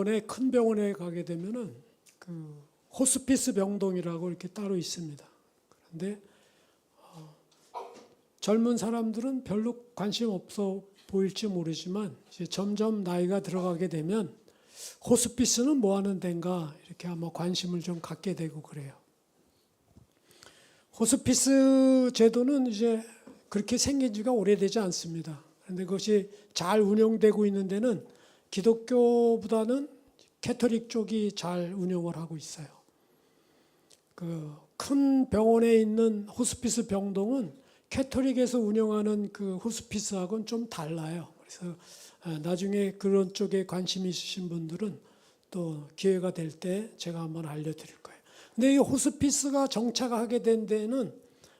병원에 큰 병원에 가게 되면은 그 호스피스 병동이라고 이렇게 따로 있습니다. 그런데 젊은 사람들은 별로 관심 없어 보일지 모르지만 이제 점점 나이가 들어가게 되면 호스피스는 뭐 하는 데인가 이렇게 아마 관심을 좀 갖게 되고 그래요. 호스피스 제도는 이제 그렇게 생긴 지가 오래되지 않습니다. 그런데 그것이 잘 운영되고 있는 데는 기독교보다는 캐톨릭 쪽이 잘 운영을 하고 있어요. 그 큰 병원에 있는 호스피스 병동은 캐톨릭에서 운영하는 그 호스피스하고는 좀 달라요. 그래서 나중에 그런 쪽에 관심이 있으신 분들은 또 기회가 될 때 제가 한번 알려드릴 거예요. 근데 이 호스피스가 정착하게 된 데는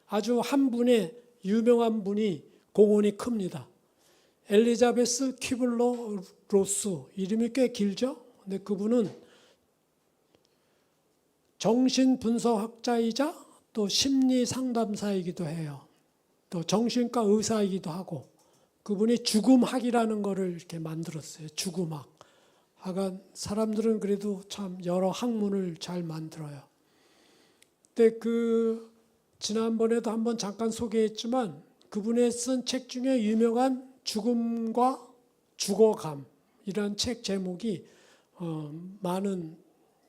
아주 한 분의 유명한 분이 공헌이 큽니다. 엘리자베스 퀴블러 로스, 이름이 꽤 길죠? 근데 그분은 정신분석학자이자 또 심리상담사이기도 해요. 또 정신과 의사이기도 하고, 그분이 죽음학이라는 거를 이렇게 만들었어요. 죽음학. 하여간 사람들은 그래도 참 여러 학문을 잘 만들어요. 근데 지난번에도 한번 잠깐 소개했지만 그분의 쓴 책 중에 유명한 죽음과 죽어감이라는 책 제목이 많은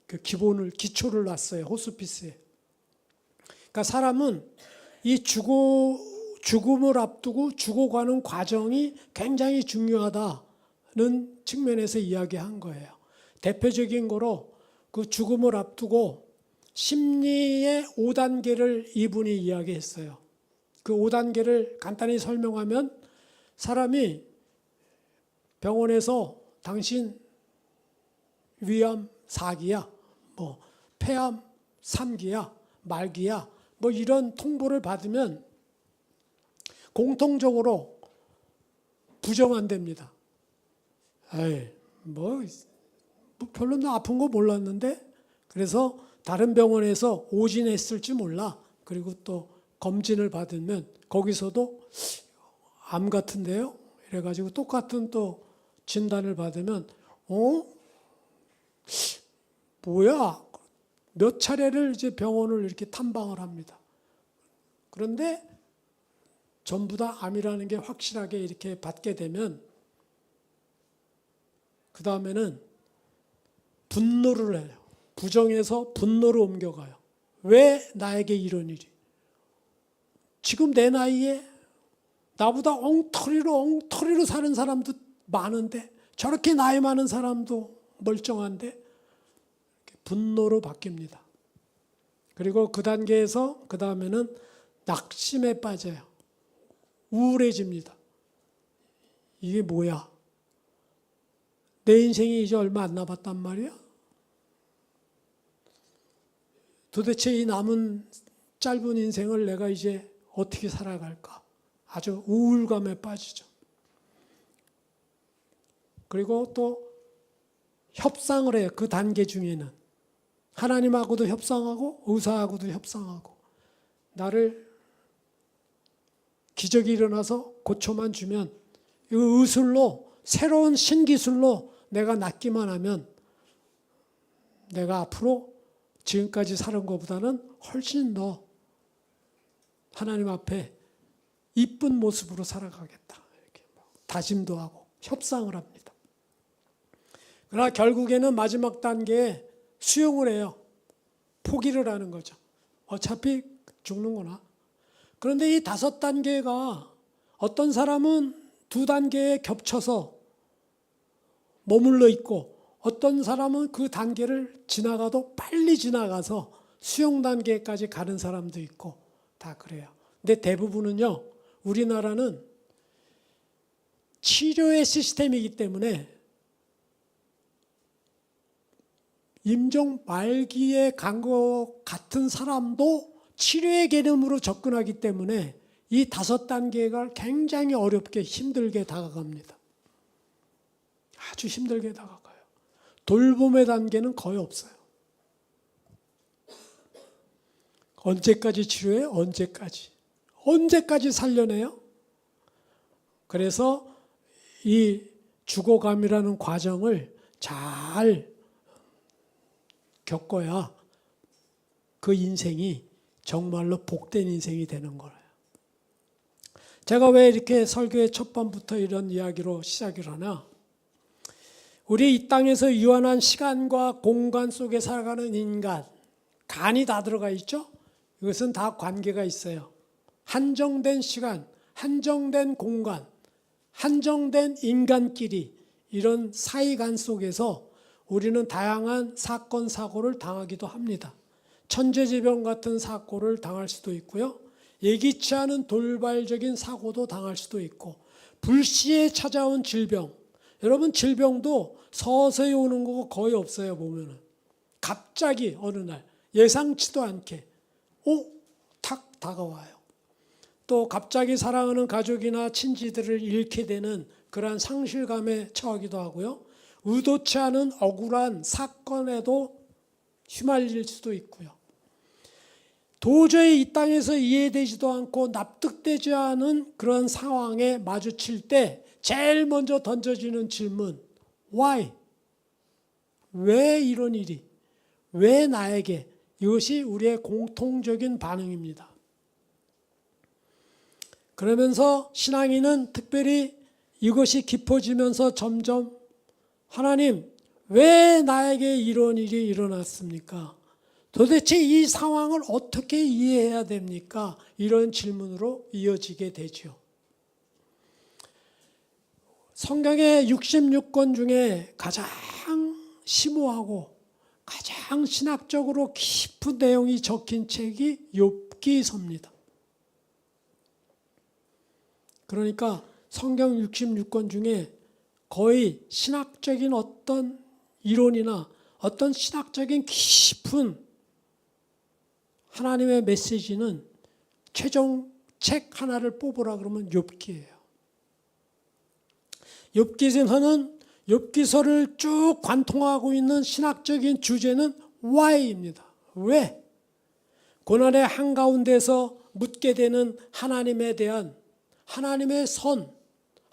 그 기초를 놨어요. 호스피스에. 그러니까 사람은 이 죽음을 앞두고 죽어가는 과정이 굉장히 중요하다는 측면에서 이야기한 거예요. 대표적인 거로 그 죽음을 앞두고 심리의 5단계를 이분이 이야기했어요. 그 5단계를 간단히 설명하면 사람이 병원에서 당신 위암 4기야, 뭐 폐암 3기야, 말기야, 뭐 이런 통보를 받으면 공통적으로 부정한답니다. 에이, 뭐 별로 나 아픈 거 몰랐는데, 그래서 다른 병원에서 오진했을지 몰라. 그리고 또 검진을 받으면 거기서도 암 같은데요? 이래가지고 똑같은 또 진단을 받으면 뭐야? 몇 차례를 이제 병원을 이렇게 탐방을 합니다. 그런데 전부 다 암이라는 게 확실하게 이렇게 받게 되면 그 다음에는 분노를 해요. 부정에서 분노로 옮겨가요. 왜 나에게 이런 일이? 지금 내 나이에 나보다 엉터리로 사는 사람도 많은데, 저렇게 나이 많은 사람도 멀쩡한데, 분노로 바뀝니다. 그리고 그 단계에서 그 다음에는 낙심에 빠져요. 우울해집니다. 이게 뭐야? 내 인생이 이제 얼마 안 남았단 말이야? 도대체 이 남은 짧은 인생을 내가 이제 어떻게 살아갈까? 아주 우울감에 빠지죠. 그리고 또 협상을 해요. 그 단계 중에는 하나님하고도 협상하고 의사하고도 협상하고, 나를 기적이 일어나서 고쳐만 주면, 이 의술로, 새로운 신기술로 내가 낫기만 하면 내가 앞으로 지금까지 살은 것보다는 훨씬 더 하나님 앞에 이쁜 모습으로 살아가겠다. 이렇게 다짐도 하고 협상을 합니다. 그러나 결국에는 마지막 단계에 수용을 해요. 포기를 하는 거죠. 어차피 죽는구나. 그런데 이 5단계가 어떤 사람은 2단계에 겹쳐서 머물러 있고, 어떤 사람은 그 단계를 지나가도 빨리 지나가서 수용 단계까지 가는 사람도 있고, 다 그래요. 근데 대부분은요, 우리나라는 치료의 시스템이기 때문에 임종 말기에 간 것 같은 사람도 치료의 개념으로 접근하기 때문에 이 5단계가 굉장히 어렵게 힘들게 다가갑니다. 아주 힘들게 다가가요. 돌봄의 단계는 거의 없어요. 언제까지 치료해? 언제까지 살려내요? 그래서 이 죽어감이라는 과정을 잘 겪어야 그 인생이 정말로 복된 인생이 되는 거예요. 제가 왜 이렇게 설교의 첫 번부터 이런 이야기로 시작을 하나? 우리 이 땅에서 유한한 시간과 공간 속에 살아가는 인간, 간이 다 들어가 있죠? 이것은 다 관계가 있어요. 한정된 시간, 한정된 공간, 한정된 인간끼리 이런 사이간 속에서 우리는 다양한 사건, 사고를 당하기도 합니다. 천재지변 같은 사고를 당할 수도 있고요. 예기치 않은 돌발적인 사고도 당할 수도 있고, 불시에 찾아온 질병. 여러분, 질병도 서서히 오는 거가 거의 없어요, 보면은. 갑자기 어느 날 예상치도 않게 탁 다가와요. 또 갑자기 사랑하는 가족이나 친지들을 잃게 되는 그러한 상실감에 처하기도 하고요. 의도치 않은 억울한 사건에도 휘말릴 수도 있고요. 도저히 이 땅에서 이해되지도 않고 납득되지 않은 그런 상황에 마주칠 때 제일 먼저 던져지는 질문, why? 왜 이런 일이? 왜 나에게? 이것이 우리의 공통적인 반응입니다. 그러면서 신앙인은 특별히 이것이 깊어지면서 점점 하나님, 왜 나에게 이런 일이 일어났습니까? 도대체 이 상황을 어떻게 이해해야 됩니까? 이런 질문으로 이어지게 되죠. 성경의 66권 중에 가장 심오하고 가장 신학적으로 깊은 내용이 적힌 책이 욥기서입니다. 그러니까 성경 66권 중에 거의 신학적인 어떤 이론이나 어떤 신학적인 깊은 하나님의 메시지는 최종 책 하나를 뽑으라 그러면 욥기예요. 욥기서는 욥기서를 쭉 관통하고 있는 신학적인 주제는 why입니다. 왜? 고난의 한가운데서 묻게 되는 하나님에 대한 하나님의 선,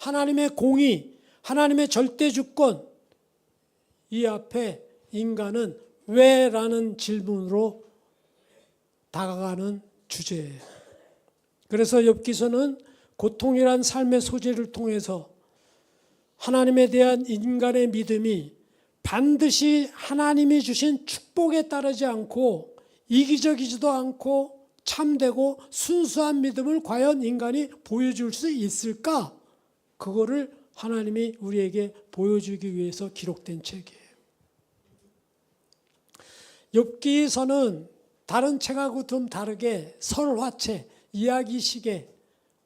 하나님의 공의, 하나님의 절대 주권, 이 앞에 인간은 왜라는 질문으로 다가가는 주제예요. 그래서 욥기서는 고통이란 삶의 소재를 통해서 하나님에 대한 인간의 믿음이 반드시 하나님이 주신 축복에 따르지 않고 이기적이지도 않고 참되고 순수한 믿음을 과연 인간이 보여줄 수 있을까? 그거를 하나님이 우리에게 보여주기 위해서 기록된 책이에요. 욥기서는 다른 책하고 좀 다르게 설화체, 이야기식의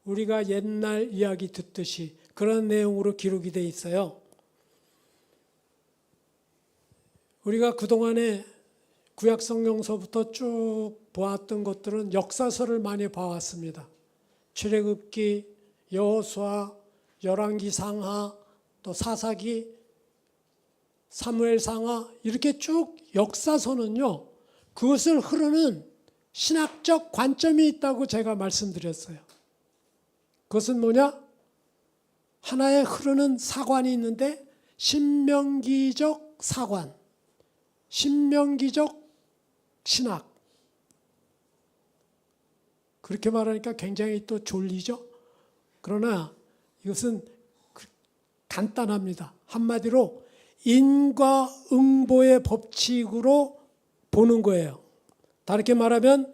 우리가 옛날 이야기 듣듯이 그런 내용으로 기록이 되어 있어요. 우리가 그동안에 구약성경서부터 쭉 보았던 것들은 역사서를 많이 봐왔습니다. 출애굽기, 여호수아, 열왕기 상하, 또 사사기, 사무엘 상하 이렇게 쭉 역사서는요. 그것을 흐르는 신학적 관점이 있다고 제가 말씀드렸어요. 그것은 뭐냐? 하나의 흐르는 사관이 있는데 신명기적 사관, 신명기적 신학. 그렇게 말하니까 굉장히 또 졸리죠? 그러나 이것은 간단합니다. 한마디로 인과응보의 법칙으로 보는 거예요. 다르게 말하면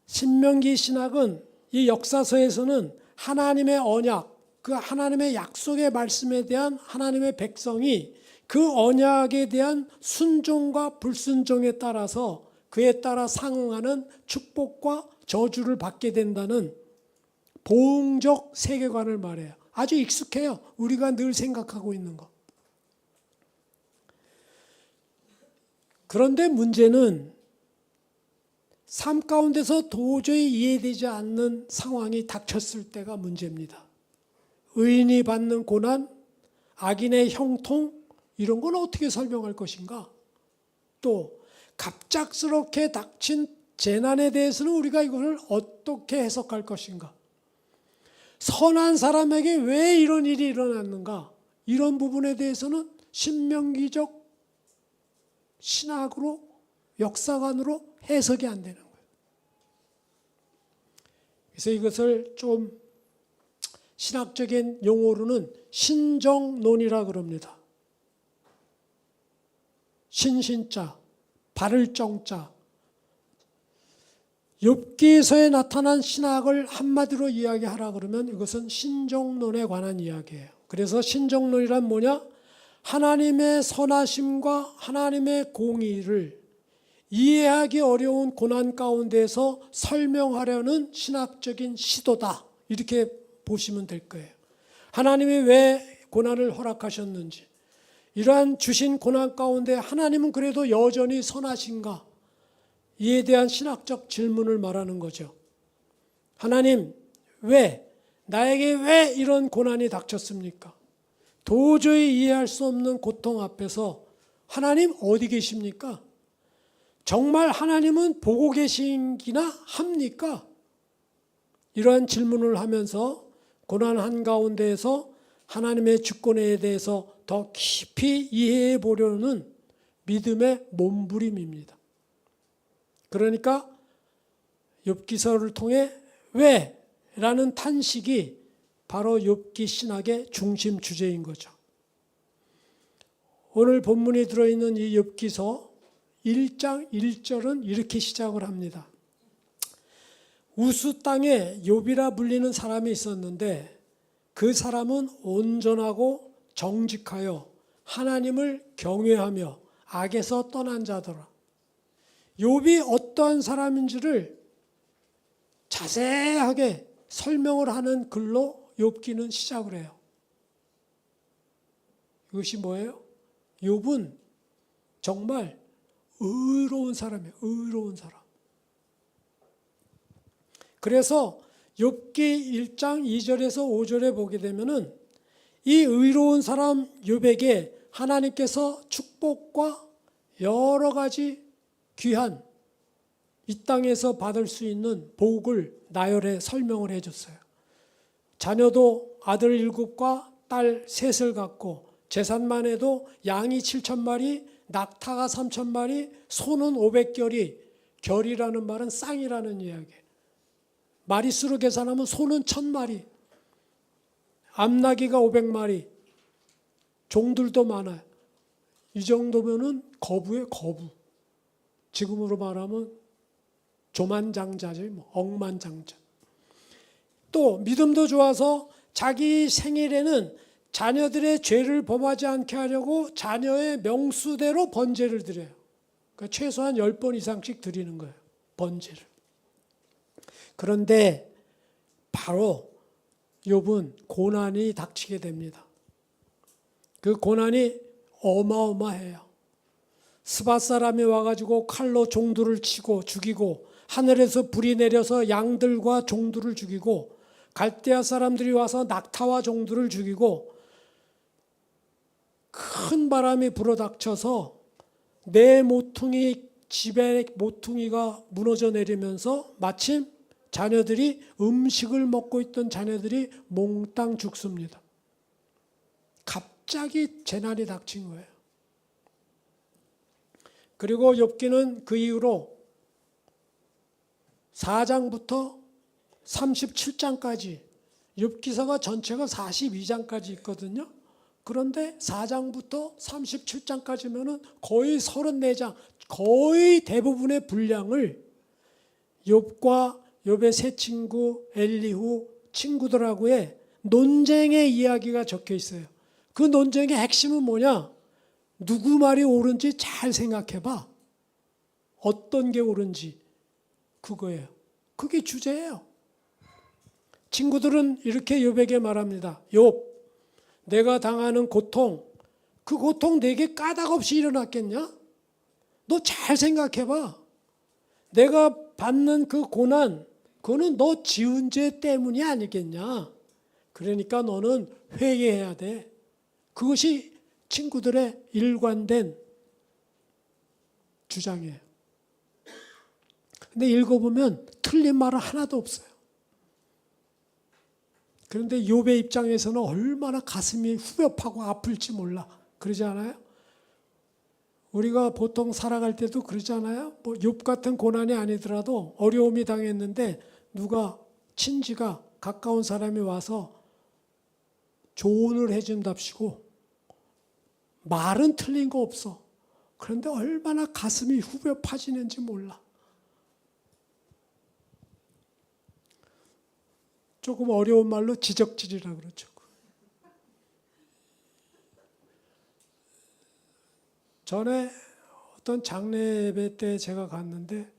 신명기 신학은 이 역사서에서는 하나님의 언약, 그 하나님의 약속의 말씀에 대한 하나님의 백성이 그 언약에 대한 순종과 불순종에 따라서 그에 따라 상응하는 축복과 저주를 받게 된다는 보응적 세계관을 말해요. 아주 익숙해요. 우리가 늘 생각하고 있는 거. 그런데 문제는 삶 가운데서 도저히 이해되지 않는 상황이 닥쳤을 때가 문제입니다. 의인이 받는 고난, 악인의 형통, 이런 건 어떻게 설명할 것인가? 또 갑작스럽게 닥친 재난에 대해서는 우리가 이걸 어떻게 해석할 것인가? 선한 사람에게 왜 이런 일이 일어났는가? 이런 부분에 대해서는 신명기적 신학으로 역사관으로 해석이 안 되는 거예요. 그래서 이것을 좀 신학적인 용어로는 신정론이라 그럽니다. 신신자, 바를 정자. 욥기서에 나타난 신학을 한마디로 이야기하라 그러면 이것은 신정론에 관한 이야기예요. 그래서 신정론이란 뭐냐? 하나님의 선하심과 하나님의 공의를 이해하기 어려운 고난 가운데서 설명하려는 신학적인 시도다. 이렇게 보시면 될 거예요. 하나님이 왜 고난을 허락하셨는지, 이러한 주신 고난 가운데 하나님은 그래도 여전히 선하신가? 이에 대한 신학적 질문을 말하는 거죠. 하나님, 나에게 왜 이런 고난이 닥쳤습니까? 도저히 이해할 수 없는 고통 앞에서 하나님 어디 계십니까? 정말 하나님은 보고 계시기나 합니까? 이러한 질문을 하면서 고난 한가운데에서 하나님의 주권에 대해서 더 깊이 이해해 보려는 믿음의 몸부림입니다. 그러니까 욥기서를 통해 왜? 라는 탄식이 바로 욥기 신학의 중심 주제인 거죠. 오늘 본문에 들어있는 이 욥기서 1장 1절은 이렇게 시작을 합니다. 우스 땅에 욥이라 불리는 사람이 있었는데 그 사람은 온전하고 정직하여 하나님을 경외하며 악에서 떠난 자더라. 욥이 어떠한 사람인지를 자세하게 설명을 하는 글로 욥기는 시작을 해요. 이것이 뭐예요? 욥은 정말 의로운 사람이에요. 의로운 사람. 그래서 욥기 1장 2절에서 5절에 보게 되면은 이 의로운 사람 욥에게 하나님께서 축복과 여러 가지 귀한 이 땅에서 받을 수 있는 복을 나열해 설명을 해줬어요. 자녀도 아들 7과 딸 3을 갖고 재산만 해도 양이 7,000마리, 낙타가 3,000마리, 소는 500결이, 결이라는 말은 쌍이라는 이야기예요. 마리수로 계산하면 소는 1,000마리, 암나귀가 500마리, 종들도 많아요. 이 정도면은 거부예요, 거부. 지금으로 말하면 조만장자죠, 억만장자. 또 믿음도 좋아서 자기 생일에는 자녀들의 죄를 범하지 않게 하려고 자녀의 명수대로 번제를 드려요. 그러니까 최소한 10번 이상씩 드리는 거예요, 번제를. 그런데 바로 욥은 고난이 닥치게 됩니다. 그 고난이 어마어마해요. 스밧 사람이 와가지고 칼로 종들을 치고 죽이고, 하늘에서 불이 내려서 양들과 종들을 죽이고, 갈대아 사람들이 와서 낙타와 종들을 죽이고, 큰 바람이 불어닥쳐서 내 모퉁이 집에 모퉁이가 무너져 내리면서 마침 자녀들이 음식을 먹고 있던 자녀들이 몽땅 죽습니다. 갑자기 재난이 닥친 거예요. 그리고 욥기는 그 이후로 4장부터 37장까지, 욥기서가 전체가 42장까지 있거든요. 그런데 4장부터 37장까지면은 거의 34장, 거의 대부분의 분량을 욥과 욥의 세 친구 엘리후 친구들하고의 논쟁의 이야기가 적혀 있어요. 그 논쟁의 핵심은 뭐냐? 누구 말이 옳은지 잘 생각해봐. 어떤 게 옳은지. 그거예요. 그게 주제예요. 친구들은 이렇게 욥에게 말합니다. 욥, 내가 당하는 고통, 그 고통 내게 까닭없이 일어났겠냐? 너 잘 생각해봐. 내가 받는 그 고난, 그거는 너 지은 죄 때문이 아니겠냐? 그러니까 너는 회개해야 돼. 그것이 친구들의 일관된 주장이에요. 근데 읽어보면 틀린 말은 하나도 없어요. 그런데 욥의 입장에서는 얼마나 가슴이 후벼파고 아플지 몰라. 그러지 않아요? 우리가 보통 살아갈 때도 그러잖아요. 뭐 욥 같은 고난이 아니더라도 어려움이 당했는데 누가 친지가 가까운 사람이 와서 조언을 해준답시고 말은 틀린 거 없어. 그런데 얼마나 가슴이 후벼 파지는지 몰라. 조금 어려운 말로 지적질이라 그러죠. 전에 어떤 장례 예배 때 제가 갔는데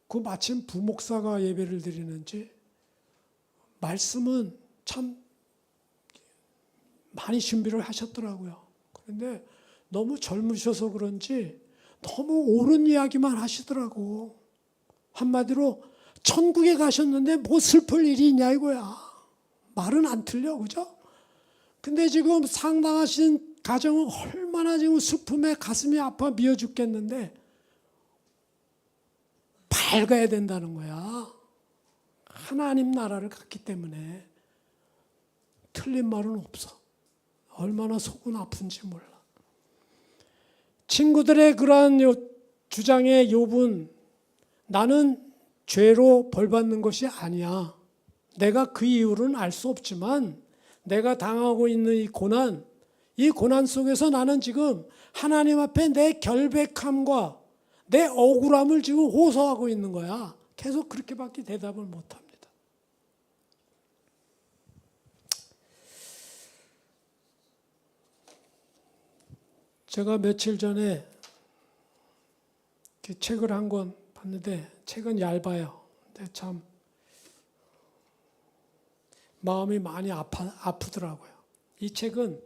그 마침 부목사가 예배를 드리는지 말씀은 참 많이 준비를 하셨더라고요. 그런데 너무 젊으셔서 그런지 너무 옳은 이야기만 하시더라고. 한마디로 천국에 가셨는데 뭐 슬플 일이 있냐 이거야. 말은 안 틀려, 그죠? 근데 지금 상당하신 가정은 얼마나 지금 슬픔에 가슴이 아파 미어 죽겠는데 밝아야 된다는 거야. 하나님 나라를 갔기 때문에 틀린 말은 없어. 얼마나 속은 아픈지 몰라. 친구들의 그러한 주장에 욥은 나는 죄로 벌받는 것이 아니야. 내가 그 이유는 알 수 없지만 내가 당하고 있는 이 고난 속에서 나는 지금 하나님 앞에 내 결백함과 내 억울함을 지금 호소하고 있는 거야. 계속 그렇게밖에 대답을 못합니다. 제가 며칠 전에 책을 한 권 봤는데 책은 얇아요. 근데 참 마음이 많이 아프더라고요. 이 책은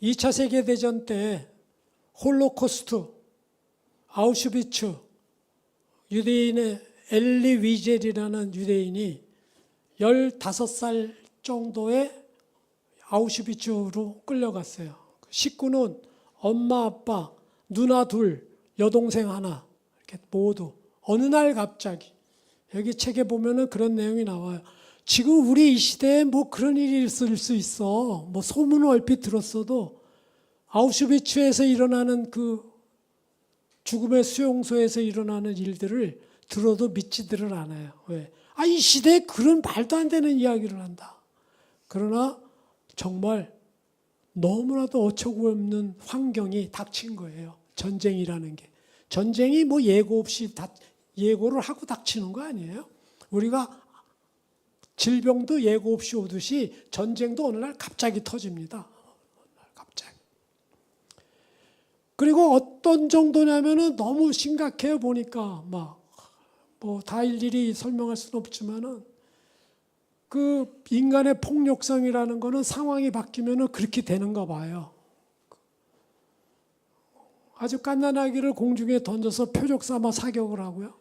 2차 세계대전 때 홀로코스트, 아우슈비츠, 유대인의 엘리 위젤이라는 유대인이 15살 정도에 아우슈비츠로 끌려갔어요. 식구는 엄마, 아빠, 누나 둘, 여동생 하나 이렇게 모두 어느 날 갑자기 여기 책에 보면은 그런 내용이 나와요. 지금 우리 이 시대에 뭐 그런 일이 있을 수 있어. 뭐 소문을 얼핏 들었어도 아우슈비츠에서 일어나는 그 죽음의 수용소에서 일어나는 일들을 들어도 믿지들을 않아요. 왜? 이 시대에 그런 말도 안 되는 이야기를 한다. 그러나 정말 너무나도 어처구 없는 환경이 닥친 거예요. 전쟁이라는 게. 전쟁이 뭐 예고 없이 예고를 하고 닥치는 거 아니에요? 우리가 질병도 예고 없이 오듯이 전쟁도 어느 날 갑자기 터집니다. 갑자기. 그리고 어떤 정도냐면은 너무 심각해요. 보니까 막 뭐 다 일일이 설명할 수는 없지만은 그 인간의 폭력성이라는 거는 상황이 바뀌면은 그렇게 되는가 봐요. 아주 갓난아기를 공중에 던져서 표적 삼아 사격을 하고요.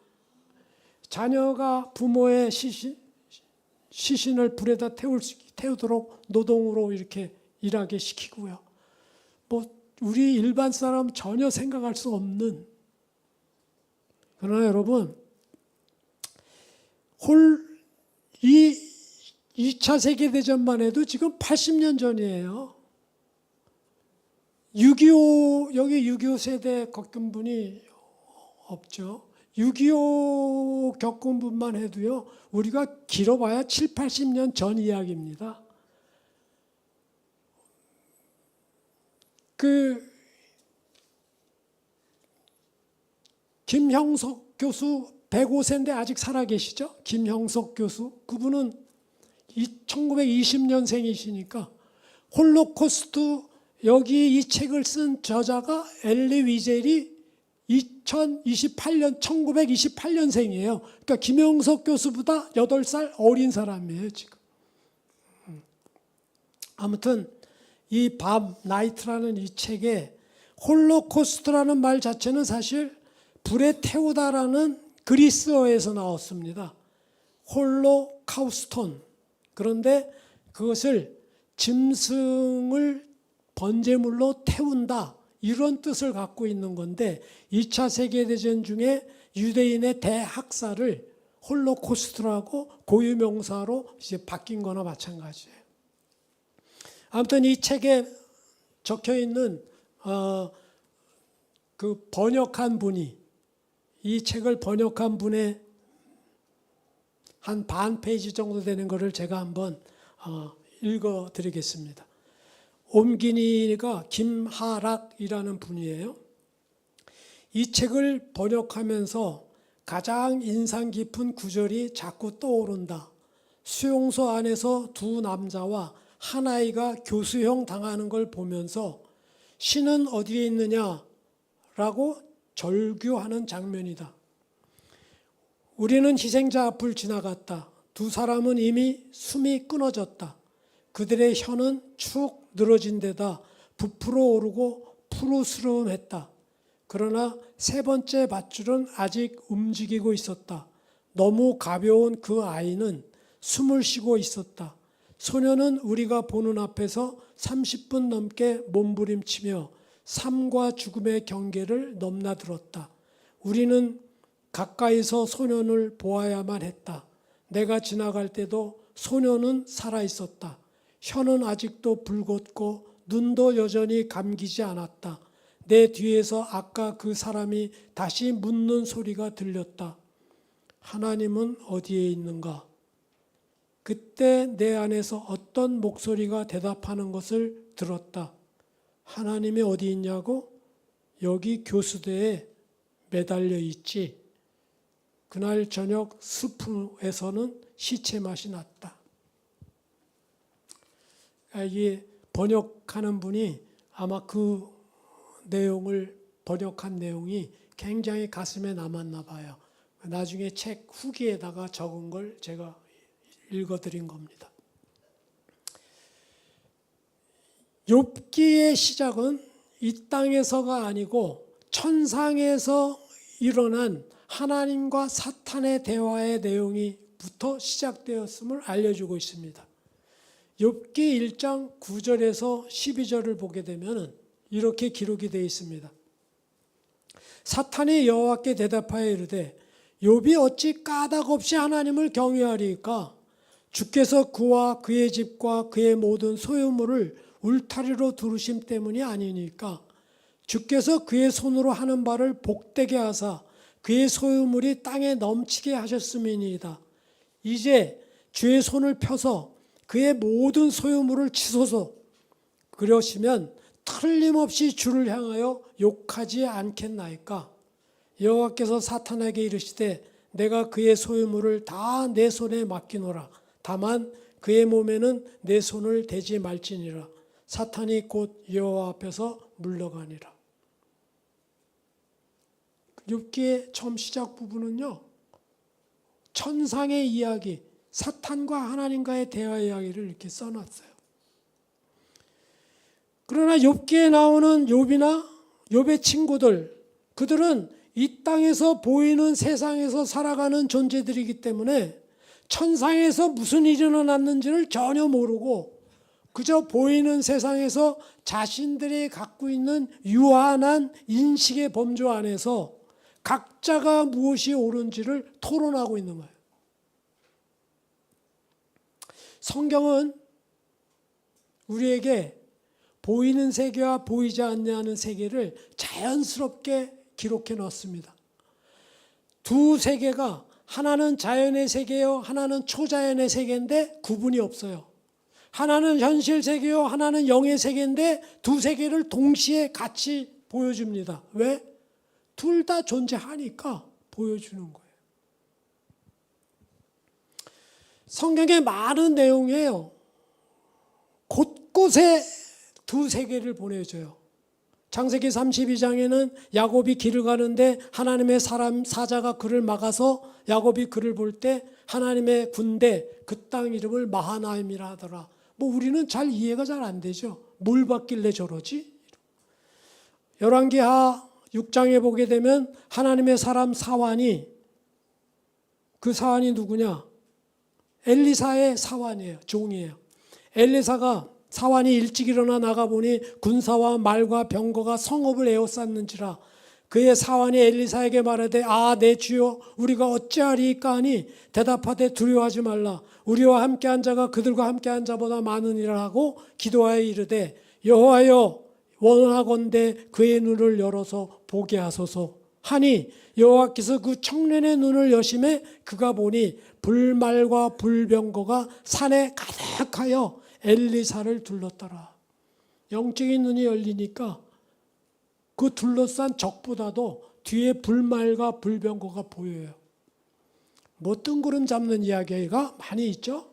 자녀가 부모의 시신을 불에다 태우도록 노동으로 이렇게 일하게 시키고요. 뭐 우리 일반 사람 전혀 생각할 수 없는. 그러나 여러분, 이 2차 세계대전만 해도 지금 80년 전이에요. 6.25, 여기 6.25 세대 겪은 분이 없죠. 6.25 겪은 분만 해도요, 우리가 길어봐야 7, 80년 전 이야기입니다. 김형석 교수 105세인데 아직 살아계시죠? 김형석 교수. 그분은 1920년생이시니까 홀로코스트 여기 이 책을 쓴 저자가 엘리 위젤이 1928년생이에요. 그러니까 김영석 교수보다 8살 어린 사람이에요, 지금. 아무튼 이 밥 나이트라는 이 책에 홀로코스트라는 말 자체는 사실 불에 태우다라는 그리스어에서 나왔습니다. 홀로카우스톤. 그런데 그것을 짐승을 번제물로 태운다. 이런 뜻을 갖고 있는 건데 2차 세계대전 중에 유대인의 대학살을 홀로코스트라고 고유명사로 이제 바뀐 거나 마찬가지예요. 아무튼 이 책에 적혀 있는 그 번역한 분이, 이 책을 번역한 분의 한 반 페이지 정도 되는 것을 제가 한번 읽어 드리겠습니다. 옴기니가 김하락이라는 분이에요. 이 책을 번역하면서 가장 인상 깊은 구절이 자꾸 떠오른다. 수용소 안에서 두 남자와 한 아이가 교수형 당하는 걸 보면서 신은 어디에 있느냐라고 절규하는 장면이다. 우리는 희생자 앞을 지나갔다. 두 사람은 이미 숨이 끊어졌다. 그들의 혀는 축 늘어진 데다 부풀어 오르고 푸르스름했다. 그러나 세 번째 밧줄은 아직 움직이고 있었다. 너무 가벼운 그 아이는 숨을 쉬고 있었다. 소녀는 우리가 보는 앞에서 30분 넘게 몸부림치며 삶과 죽음의 경계를 넘나들었다. 우리는 가까이서 소년을 보아야만 했다. 내가 지나갈 때도 소년은 살아있었다. 혀는 아직도 붉었고 눈도 여전히 감기지 않았다. 내 뒤에서 아까 그 사람이 다시 묻는 소리가 들렸다. 하나님은 어디에 있는가? 그때 내 안에서 어떤 목소리가 대답하는 것을 들었다. 하나님이 어디 있냐고? 여기 교수대에 매달려 있지. 그날 저녁 스프에서는 시체 맛이 났다. 이게 번역하는 분이 아마 그 내용을 번역한 내용이 굉장히 가슴에 남았나 봐요. 나중에 책 후기에다가 적은 걸 제가 읽어드린 겁니다. 욥기의 시작은 이 땅에서가 아니고 천상에서 일어난 하나님과 사탄의 대화의 내용이부터 시작되었음을 알려주고 있습니다. 욥기 1장 9절에서 12절을 보게 되면 이렇게 기록이 되어 있습니다. 사탄이 여호와께 대답하여 이르되 욥이 어찌 까닭없이 하나님을 경외하리이까? 주께서 그와 그의 집과 그의 모든 소유물을 울타리로 두르심 때문이 아니니까? 주께서 그의 손으로 하는 바를 복되게 하사 그의 소유물이 땅에 넘치게 하셨음이니이다. 이제 주의 손을 펴서 그의 모든 소유물을 치소서. 그러시면 틀림없이 주를 향하여 욕하지 않겠나이까? 여호와께서 사탄에게 이르시되 내가 그의 소유물을 다 내 손에 맡기노라. 다만 그의 몸에는 내 손을 대지 말지니라. 사탄이 곧 여호와 앞에서 물러가니라. 욥기의 처음 시작 부분은요, 천상의 이야기, 사탄과 하나님과의 대화 이야기를 이렇게 써놨어요. 그러나 욥기에 나오는 욥이나 욥의 친구들, 그들은 이 땅에서 보이는 세상에서 살아가는 존재들이기 때문에 천상에서 무슨 일이 일어났는지를 전혀 모르고 그저 보이는 세상에서 자신들이 갖고 있는 유한한 인식의 범주 안에서 각자가 무엇이 옳은지를 토론하고 있는 거예요. 성경은 우리에게 보이는 세계와 보이지 않는 세계를 자연스럽게 기록해 놓습니다. 두 세계가 하나는 자연의 세계요, 하나는 초자연의 세계인데 구분이 없어요. 하나는 현실 세계요, 하나는 영의 세계인데 두 세계를 동시에 같이 보여줍니다. 왜? 둘 다 존재하니까 보여주는 거예요. 성경에 많은 내용이에요. 곳곳에 두 세계를 보내줘요. 창세기 32장에는 야곱이 길을 가는데 하나님의 사자가 그를 막아서 야곱이 그를 볼 때 하나님의 군대, 그 땅 이름을 마하나임이라 하더라. 뭐 우리는 잘 이해가 잘 안 되죠. 뭘 봤길래 저러지? 열왕기하 6장에 보게 되면 하나님의 사람 사환이, 그 사환이 누구냐? 엘리사의 사환이에요. 종이에요. 엘리사가 사환이 일찍 일어나 나가보니 군사와 말과 병거가 성읍을 에워쌌는지라. 그의 사환이 엘리사에게 말하되 내 주여 우리가 어찌하리이까 하니 대답하되 두려워하지 말라. 우리와 함께한 자가 그들과 함께한 자보다 많으니라 하고 기도하여 이르되 여호와여 원하건대 그의 눈을 열어서 보게 하소서 하니 여호와께서 그 청년의 눈을 여심해 그가 보니 불말과 불병거가 산에 가득하여 엘리사를 둘렀더라. 영적인 눈이 열리니까 그 둘러싼 적보다도 뒤에 불말과 불병거가 보여요. 뭐 뜬구름 잡는 이야기가 많이 있죠.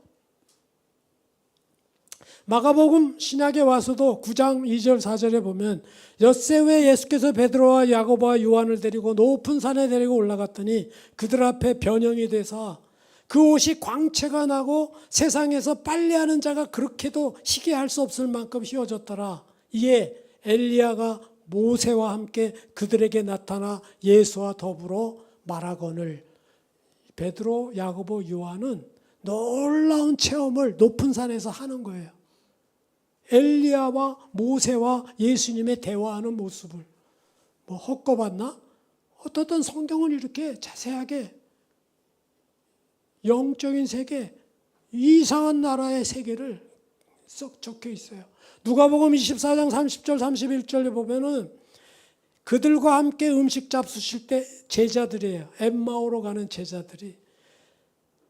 마가복음 신약에 와서도 9장 2절 4절에 보면 엿새 후에 예수께서 베드로와 야고보와 요한을 데리고 높은 산에 데리고 올라갔더니 그들 앞에 변형이 되사 그 옷이 광채가 나고 세상에서 빨래하는 자가 그렇게도 희게할 수 없을 만큼 휘어졌더라. 이에 엘리야가 모세와 함께 그들에게 나타나 예수와 더불어 말하거늘. 베드로, 야고보, 요한은 놀라운 체험을 높은 산에서 하는 거예요. 엘리야와 모세와 예수님의 대화하는 모습을 뭐 헛거봤나? 어떻든 성경은 이렇게 자세하게 영적인 세계, 이상한 나라의 세계를 썩 적혀 있어요. 누가복음 24장 30절 31절에 보면은 그들과 함께 음식 잡수실 때 제자들이에요. 엠마오로 가는 제자들이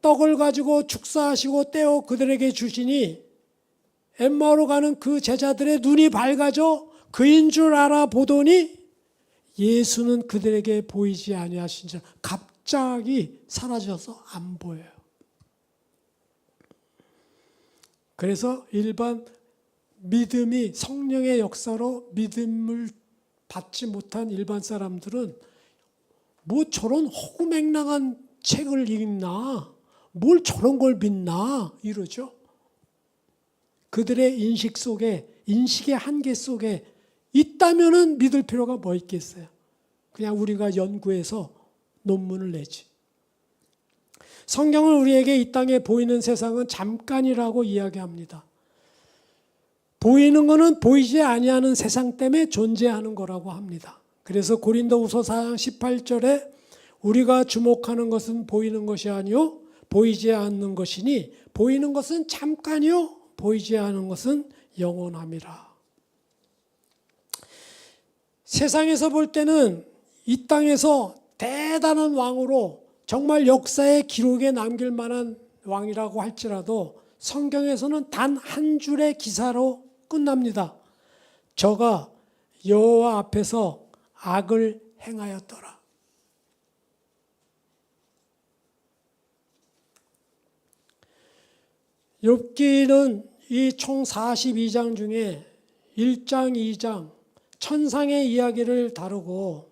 떡을 가지고 축사하시고 떼어 그들에게 주시니 엠마오로 가는 그 제자들의 눈이 밝아져 그인 줄 알아보더니 예수는 그들에게 보이지 아니하신지라 갑자기 사라져서 안 보여요. 그래서 일반 믿음이 성령의 역사로 믿음을 받지 못한 일반 사람들은 뭐 저런 허구맹랑한 책을 읽나, 뭘 저런 걸 믿나 이러죠. 그들의 인식 속에, 인식의 한계 속에 있다면은 믿을 필요가 뭐 있겠어요. 그냥 우리가 연구해서 논문을 내지. 성경은 우리에게 이 땅에 보이는 세상은 잠깐이라고 이야기합니다. 보이는 것은 보이지 아니하는 세상 때문에 존재하는 거라고 합니다. 그래서 고린도후서 4장 18절에 우리가 주목하는 것은 보이는 것이 아니요 보이지 않는 것이니 보이는 것은 잠깐이요 보이지 않는 것은 영원함이라. 세상에서 볼 때는 이 땅에서 대단한 왕으로 정말 역사의 기록에 남길 만한 왕이라고 할지라도 성경에서는 단 한 줄의 기사로 끝납니다. 저가 여호와 앞에서 악을 행하였더라. 욥기는 이 총 42장 중에 1장, 2장 천상의 이야기를 다루고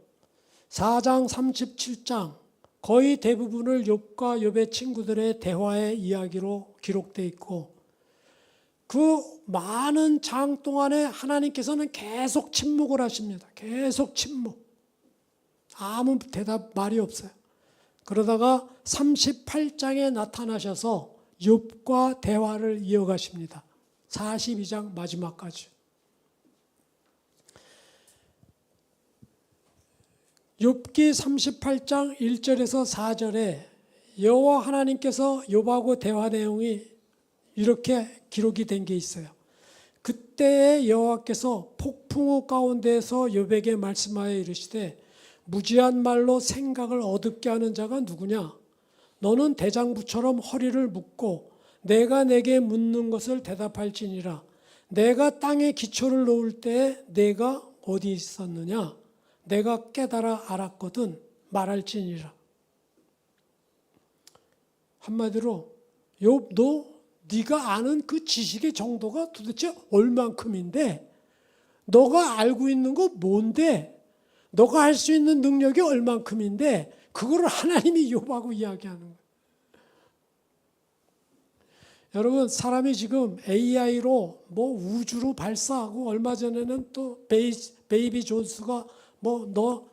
4장, 37장 거의 대부분을 욥과 욥의 친구들의 대화의 이야기로 기록되어 있고 그 많은 장 동안에 하나님께서는 계속 침묵을 하십니다. 계속 침묵. 아무 대답 말이 없어요. 그러다가 38장에 나타나셔서 욥과 대화를 이어가십니다. 42장 마지막까지. 욥기 38장 1절에서 4절에 여호와 하나님께서 욥하고 대화 내용이 이렇게 기록이 된 게 있어요. 그때에 여호와께서 폭풍우 가운데에서 욥에게 말씀하여 이르시되 무지한 말로 생각을 어둡게 하는 자가 누구냐? 너는 대장부처럼 허리를 묶고 내가 내게 묻는 것을 대답할지니라. 내가 땅에 기초를 놓을 때에 내가 어디 있었느냐? 내가 깨달아 알았거든 말할지니라. 한마디로 욥 너 네가 아는 그 지식의 정도가 도대체 얼만큼인데 너가 알고 있는 거 뭔데 너가 할 수 있는 능력이 얼만큼인데 그거를 하나님이 욥하고 이야기하는 거예요. 여러분 사람이 지금 AI로 뭐 우주로 발사하고 얼마 전에는 또 베이비 존스가 뭐 너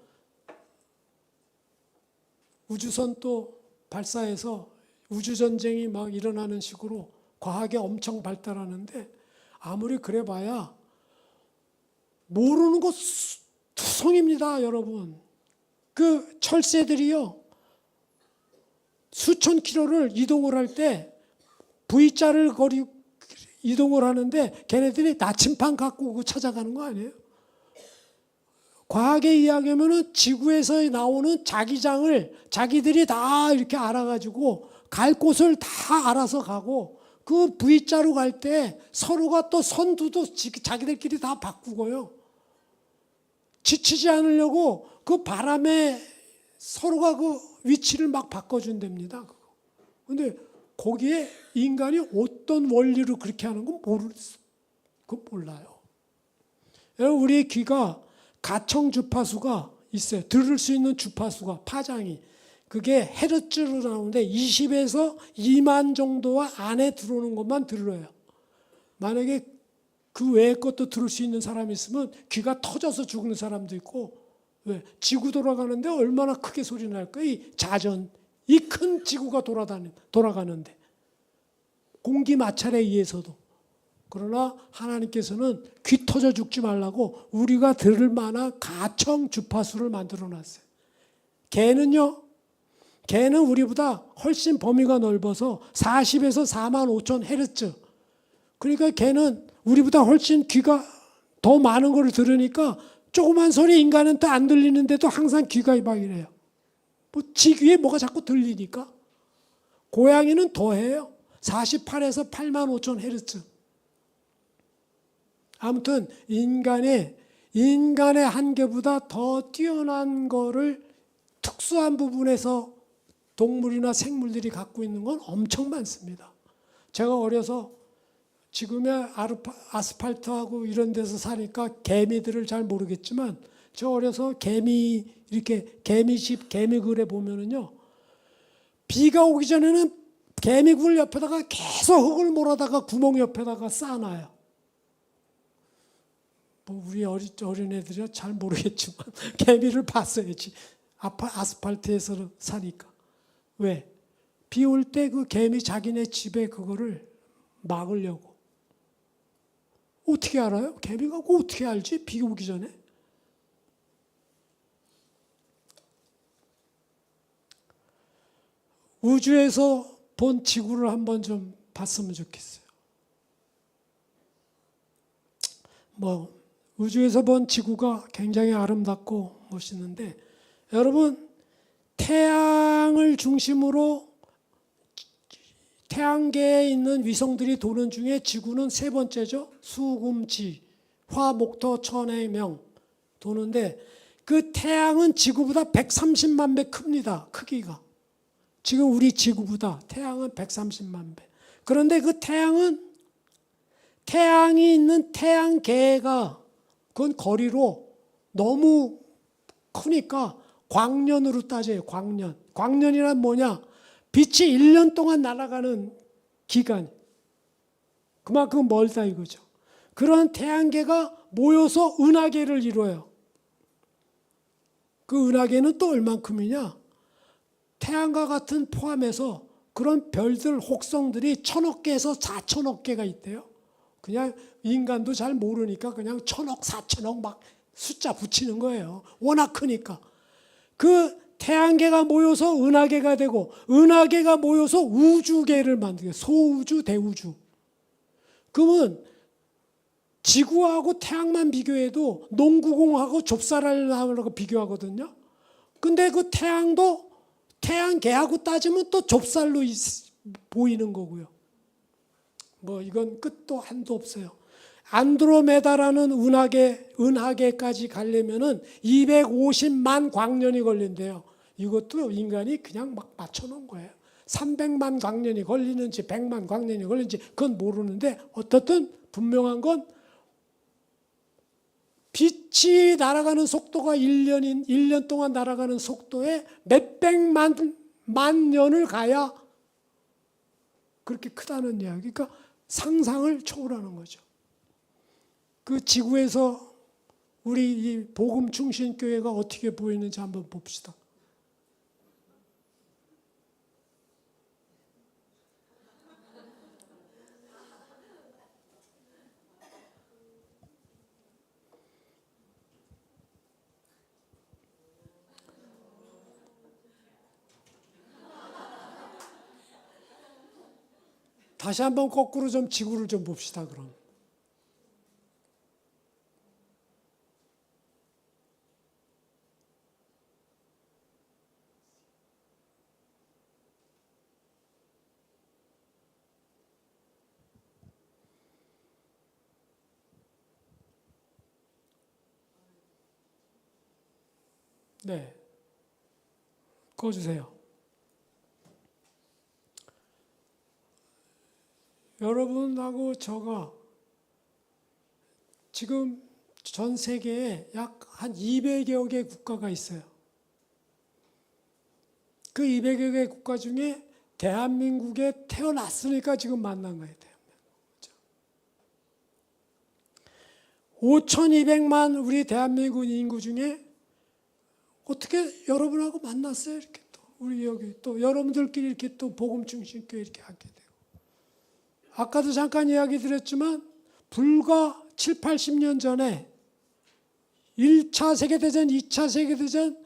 우주선 또 발사해서 우주전쟁이 막 일어나는 식으로 과학이 엄청 발달하는데 아무리 그래봐야 모르는 거 투성입니다. 여러분 그 철새들이요 수천 킬로를 이동을 할 때 V자를 거리 이동을 하는데 걔네들이 나침반 갖고 오고 찾아가는 거 아니에요? 과학의 이야기하면은 지구에서 나오는 자기장을 자기들이 다 이렇게 알아가지고 갈 곳을 다 알아서 가고, 그 V자로 갈 때 서로가 또 선두도 자기들끼리 다 바꾸고요. 지치지 않으려고 그 바람에 서로가 그 위치를 막 바꿔준답니다. 근데 거기에 인간이 어떤 원리로 그렇게 하는 건 몰라요. 여러분, 우리의 귀가 가청 주파수가 있어요. 들을 수 있는 주파수가, 파장이. 그게 헤르츠로 나오는데 20에서 2만 정도와 안에 들어오는 것만 들어요. 만약에 그 외의 것도 들을 수 있는 사람이 있으면 귀가 터져서 죽는 사람도 있고, 왜? 지구 돌아가는데 얼마나 크게 소리 날까? 이 자전, 이 큰 지구가 돌아가는데. 공기 마찰에 의해서도. 그러나 하나님께서는 귀 터져 죽지 말라고 우리가 들을 만한 가청 주파수를 만들어 놨어요. 개는요, 개는 우리보다 훨씬 범위가 넓어서 40에서 4만 5천 헤르츠. 그러니까 개는 우리보다 훨씬 귀가 더 많은 걸 들으니까 조그만 소리 인간은 또 안 들리는데도 항상 귀가 막 이래요. 뭐 지 귀에 뭐가 자꾸 들리니까. 고양이는 더해요. 48에서 8만 5천 헤르츠. 아무튼 인간의 한계보다 더 뛰어난 거를 특수한 부분에서 동물이나 생물들이 갖고 있는 건 엄청 많습니다. 제가 어려서 지금의 아스팔트하고 이런 데서 사니까 개미들을 잘 모르겠지만, 저 어려서 이렇게 개미집, 개미굴에 보면은요, 비가 오기 전에는 개미굴 옆에다가 계속 흙을 몰아다가 구멍 옆에다가 쌓아놔요. 뭐 우리 어린애들이 잘 모르겠지만 개미를 봤어야지. 아스팔트에서 사니까. 왜? 비 올 때 그 개미 자기네 집에 그거를 막으려고. 어떻게 알아요? 개미가 그거 어떻게 알지? 비 오기 전에? 우주에서 본 지구를 한번 좀 봤으면 좋겠어요. 뭐 우주에서 본 지구가 굉장히 아름답고 멋있는데, 여러분, 태양을 중심으로 태양계에 있는 위성들이 도는 중에 지구는 세 번째죠. 수, 금, 지, 화, 목, 토, 천의 명 도는데, 그 태양은 지구보다 130만 배 큽니다. 크기가. 지금 우리 지구보다 태양은 130만 배. 그런데 그 태양이 있는 태양계가 그건 거리로 너무 크니까 광년으로 따져요. 광년. 광년이란 뭐냐? 빛이 1년 동안 날아가는 기간. 그만큼 멀다 이거죠. 그런 태양계가 모여서 은하계를 이루어요. 그 은하계는 또 얼만큼이냐? 태양과 같은 포함해서 그런 별들, 혹성들이 1000억 개에서 4천억 개가 있대요. 그냥 인간도 잘 모르니까 그냥 1000억, 4천억 막 숫자 붙이는 거예요. 워낙 크니까. 그 태양계가 모여서 은하계가 되고, 은하계가 모여서 우주계를 만들게. 소우주, 대우주. 그러면 지구하고 태양만 비교해도 농구공하고 좁쌀하고 비교하거든요. 근데 그 태양도 태양계하고 따지면 또 좁쌀로 보이는 거고요. 뭐 이건 끝도 한도 없어요. 안드로메다라는 은하계까지 가려면은 250만 광년이 걸린대요. 이것도 인간이 그냥 막 맞춰놓은 거예요. 300만 광년이 걸리는지 100만 광년이 걸리는지 그건 모르는데, 어떻든 분명한 건 빛이 날아가는 속도가 1년 동안 날아가는 속도에 몇백만 년을 가야 그렇게 크다는 이야기. 그러니까 상상을 초월하는 거죠. 그 지구에서 우리 이 복음 충신교회가 어떻게 보이는지 한번 봅시다. 다시 한번 거꾸로 좀 지구를 좀 봅시다, 그럼. 네, 꺼주세요. 여러분하고 저가 지금 전 세계에 약 한 200여 개 국가가 있어요. 그 200여 개 국가 중에 대한민국에 태어났으니까 지금 만난 거예요. 5,200만 우리 대한민국 인구 중에 어떻게 여러분하고 만났어요? 이렇게 또 우리 여기 또 여러분들끼리 이렇게 또 복음중심교회 이렇게 하게 되고, 아까도 잠깐 이야기 드렸지만 불과 7, 80년 전에 1차 세계대전, 2차 세계대전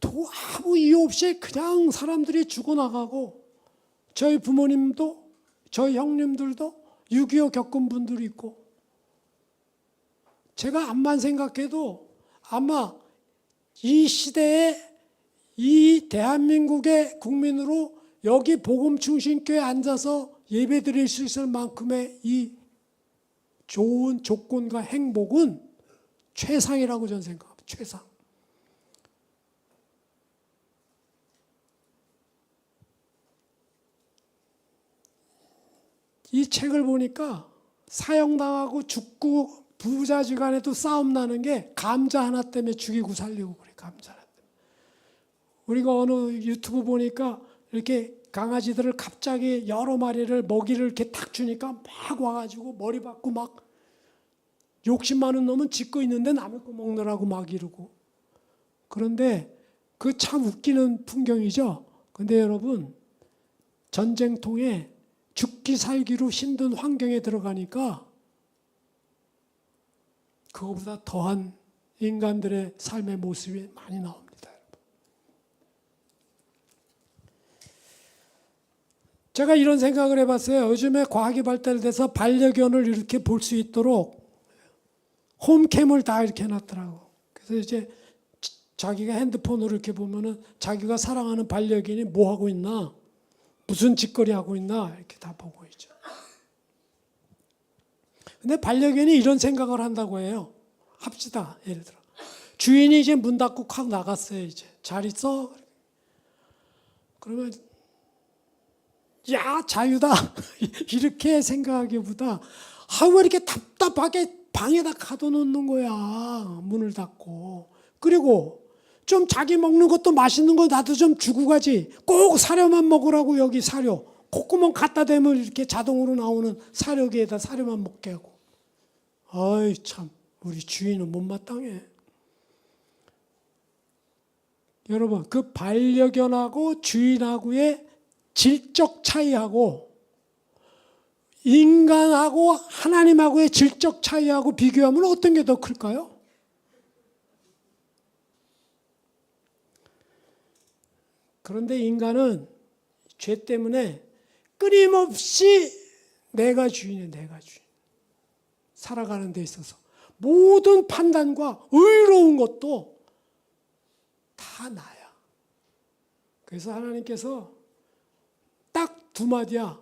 또 아무 이유 없이 그냥 사람들이 죽어나가고, 저희 부모님도 저희 형님들도 6.25 겪은 분들이 있고, 제가 암만 생각해도 아마 이 시대에 이 대한민국의 국민으로 여기 복음중심교회에 앉아서 예배 드릴 수 있을 만큼의 이 좋은 조건과 행복은 최상이라고 저는 생각합니다. 최상. 이 책을 보니까 사형당하고 죽고 부자지간에도 싸움 나는 게 감자 하나 때문에 죽이고 살리고 그래. 감자 하나 때문에. 우리가 어느 유튜브 보니까 이렇게 강아지들을 갑자기 여러 마리를 먹이를 이렇게 탁 주니까 막 와가지고 머리 박고 막 욕심 많은 놈은 짖고 있는데 남의 거 먹느라고 막 이러고. 그런데 그 참 웃기는 풍경이죠. 근데 여러분, 전쟁통에 죽기 살기로 힘든 환경에 들어가니까 그거보다 더한 인간들의 삶의 모습이 많이 나옵니다. 제가 이런 생각을 해봤어요. 요즘에 과학이 발달돼서 반려견을 이렇게 볼 수 있도록 홈캠을 다 이렇게 해놨더라고. 그래서 이제 자기가 핸드폰으로 이렇게 보면은 자기가 사랑하는 반려견이 뭐 하고 있나, 무슨 짓거리 하고 있나 이렇게 다 보고 있죠. 근데 반려견이 이런 생각을 한다고 해요. 합시다. 예를 들어 주인이 이제 문 닫고 확 나갔어요. 이제 잘 있어. 그러면 야 자유다 이렇게 생각하기보다 왜 이렇게 답답하게 방에다 가둬놓는 거야. 문을 닫고. 그리고 좀 자기 먹는 것도 맛있는 거 나도 좀 주고 가지. 꼭 사료만 먹으라고. 여기 사료 콧구멍 갖다 대면 이렇게 자동으로 나오는 사료기에다 사료만 먹게 하고. 아이 참 우리 주인은 못마땅해. 여러분, 그 반려견하고 주인하고의 질적 차이하고 인간하고 하나님하고의 질적 차이하고 비교하면 어떤 게 더 클까요? 그런데 인간은 죄 때문에 끊임없이 내가 주인이야, 내가 주인. 살아가는 데 있어서 모든 판단과 의로운 것도 다 나야. 그래서 하나님께서 딱 두 마디야.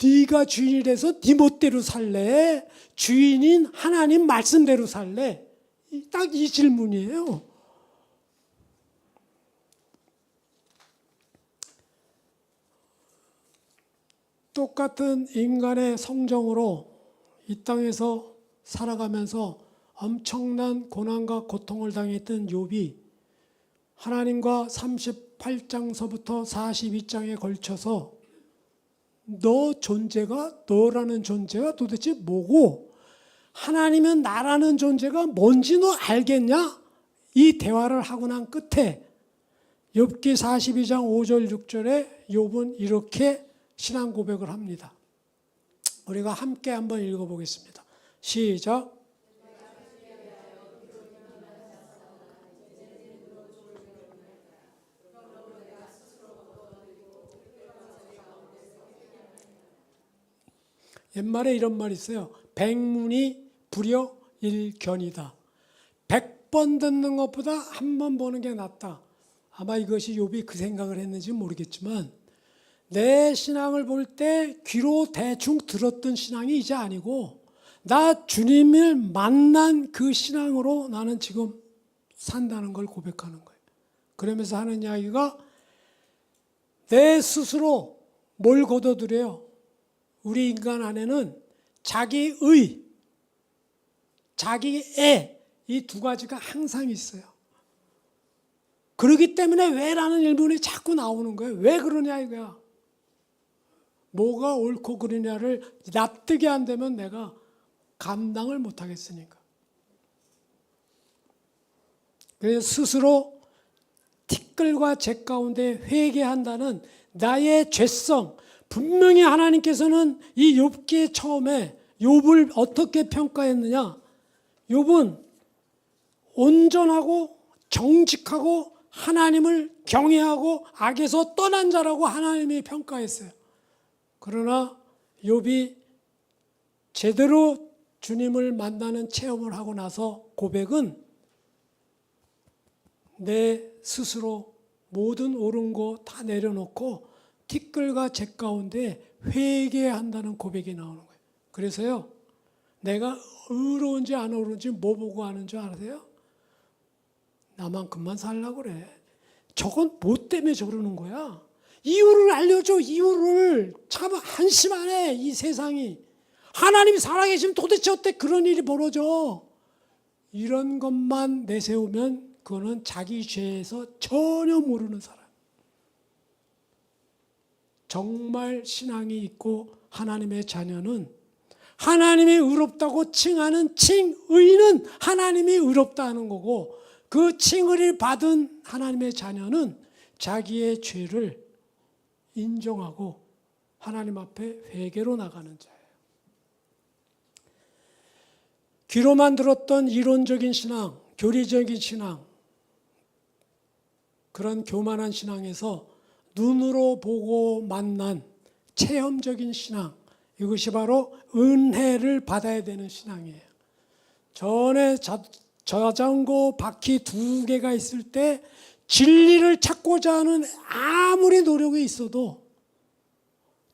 네가 주인이라서 네 멋대로 살래? 주인인 하나님 말씀대로 살래? 딱 이 질문이에요. 똑같은 인간의 성정으로 이 땅에서 살아가면서 엄청난 고난과 고통을 당했던 욥이 하나님과 38장서부터 42장에 걸쳐서 너라는 존재가 도대체 뭐고 하나님은 나라는 존재가 뭔지 너 알겠냐? 이 대화를 하고 난 끝에 욥기 42장 5절 6절에 욥은 이렇게 신앙 고백을 합니다. 우리가 함께 한번 읽어보겠습니다. 시작. 옛말에 이런 말이 있어요. 백문이 불여일견이다. 100번 듣는 것보다 한 번 보는 게 낫다. 아마 이것이 욥이 그 생각을 했는지 모르겠지만 내 신앙을 볼 때 귀로 대충 들었던 신앙이 이제 아니고 나 주님을 만난 그 신앙으로 나는 지금 산다는 걸 고백하는 거예요. 그러면서 하는 이야기가 내 스스로 뭘 거둬들여요? 우리 인간 안에는 자기의, 자기애 이 두 가지가 항상 있어요. 그렇기 때문에 왜라는 질문이 자꾸 나오는 거예요. 왜 그러냐 이거야. 뭐가 옳고 그르냐를 납득이 안 되면 내가 감당을 못 하겠으니까. 그래서 스스로 티끌과 재 가운데 회개한다는 나의 죄성. 분명히 하나님께서는 이 욥기의 처음에 욥을 어떻게 평가했느냐. 욥은 온전하고 정직하고 하나님을 경외하고 악에서 떠난 자라고 하나님이 평가했어요. 그러나 욥이 제대로 주님을 만나는 체험을 하고 나서 고백은 내 스스로 모든 옳은 거 다 내려놓고 티끌과 재 가운데 회개한다는 고백이 나오는 거예요. 그래서요, 내가 의로운지 안 의로운지 뭐 보고 아는 줄 아세요? 나만큼만 살라고 그래. 저건 뭐 때문에 저러는 거야? 이유를 알려줘. 이유를. 참 한심하네 이 세상이. 하나님이 살아계시면 도대체 어떻게 그런 일이 벌어져? 이런 것만 내세우면 그거는 자기 죄에서 전혀 모르는 사람. 정말 신앙이 있고 하나님의 자녀는 하나님이 의롭다고 칭하는 칭의는 하나님이 의롭다 하는 거고, 그 칭의를 받은 하나님의 자녀는 자기의 죄를 인정하고 하나님 앞에 회개로 나가는 자예요. 귀로만 들었던 이론적인 신앙, 교리적인 신앙, 그런 교만한 신앙에서 눈으로 보고 만난 체험적인 신앙, 이것이 바로 은혜를 받아야 되는 신앙이에요. 전에 자전거 바퀴 2개가 있을 때 진리를 찾고자 하는 아무리 노력이 있어도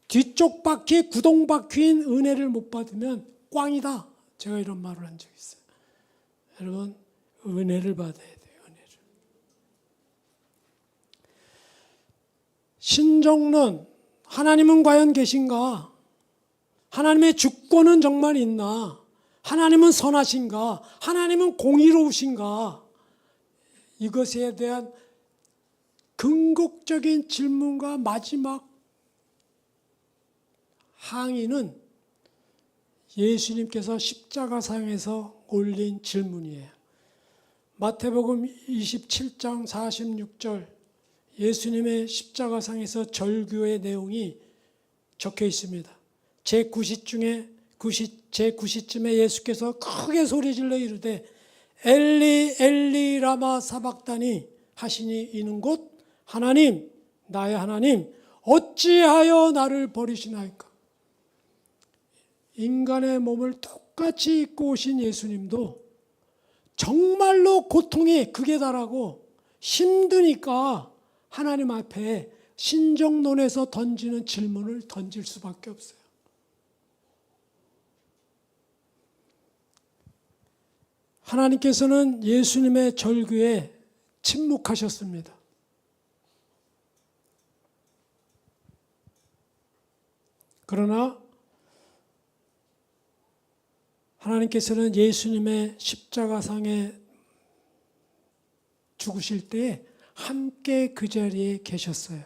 뒤쪽 바퀴, 구동 바퀴인 은혜를 못 받으면 꽝이다. 제가 이런 말을 한 적이 있어요. 여러분, 은혜를 받아야 돼요. 은혜를. 신정론, 하나님은 과연 계신가? 하나님의 주권은 정말 있나? 하나님은 선하신가? 하나님은 공의로우신가? 이것에 대한 근거적인 질문과 마지막 항의는 예수님께서 십자가상에서 올린 질문이에요. 마태복음 27장 46절 예수님의 십자가상에서 절규의 내용이 적혀 있습니다. 제9시쯤에 예수께서 크게 소리질러 이르되 엘리 엘리 라마 사박다니 하시니 이는 곧 하나님 나의 하나님 어찌하여 나를 버리시나이까. 인간의 몸을 똑같이 입고 오신 예수님도 정말로 고통이 극에 달하고 힘드니까 하나님 앞에 신정론에서 던지는 질문을 던질 수밖에 없어요. 하나님께서는 예수님의 절규에 침묵하셨습니다. 그러나 하나님께서는 예수님의 십자가상에 죽으실 때 함께 그 자리에 계셨어요.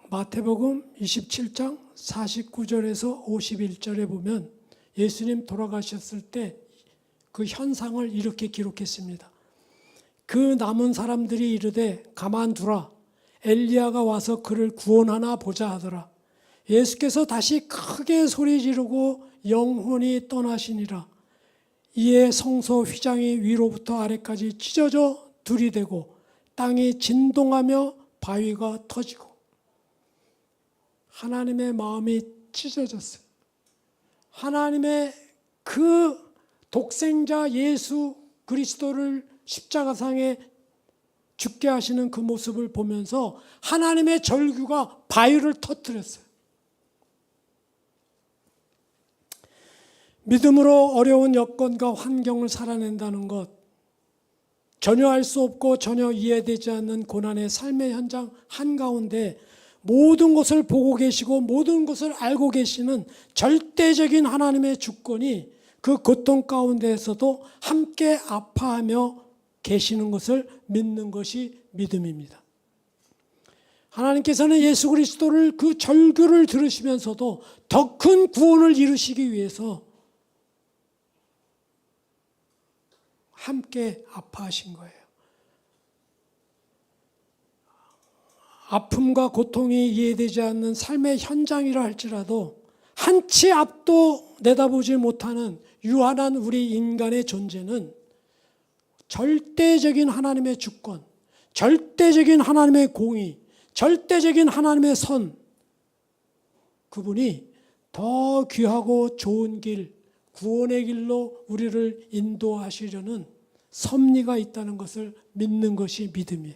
마태복음 27장 49절에서 51절에 보면 예수님 돌아가셨을 때 그 현상을 이렇게 기록했습니다. 그 남은 사람들이 이르되 가만두라. 엘리야가 와서 그를 구원하나 보자 하더라. 예수께서 다시 크게 소리 지르고 영혼이 떠나시니라. 이에 성소 휘장이 위로부터 아래까지 찢어져 들이대고 땅이 진동하며 바위가 터지고. 하나님의 마음이 찢어졌어요. 하나님의 그 독생자 예수 그리스도를 십자가상에 죽게 하시는 그 모습을 보면서 하나님의 절규가 바위를 터뜨렸어요. 믿음으로 어려운 여건과 환경을 살아낸다는 것, 전혀 알 수 없고 전혀 이해되지 않는 고난의 삶의 현장 한가운데 모든 것을 보고 계시고 모든 것을 알고 계시는 절대적인 하나님의 주권이 그 고통 가운데에서도 함께 아파하며 계시는 것을 믿는 것이 믿음입니다. 하나님께서는 예수 그리스도를 그 절규를 들으시면서도 더 큰 구원을 이루시기 위해서 함께 아파하신 거예요. 아픔과 고통이 이해되지 않는 삶의 현장이라 할지라도 한치 앞도 내다보지 못하는 유한한 우리 인간의 존재는 절대적인 하나님의 주권, 절대적인 하나님의 공의, 절대적인 하나님의 선, 그분이 더 귀하고 좋은 길, 구원의 길로 우리를 인도하시려는 섭리가 있다는 것을 믿는 것이 믿음이에요.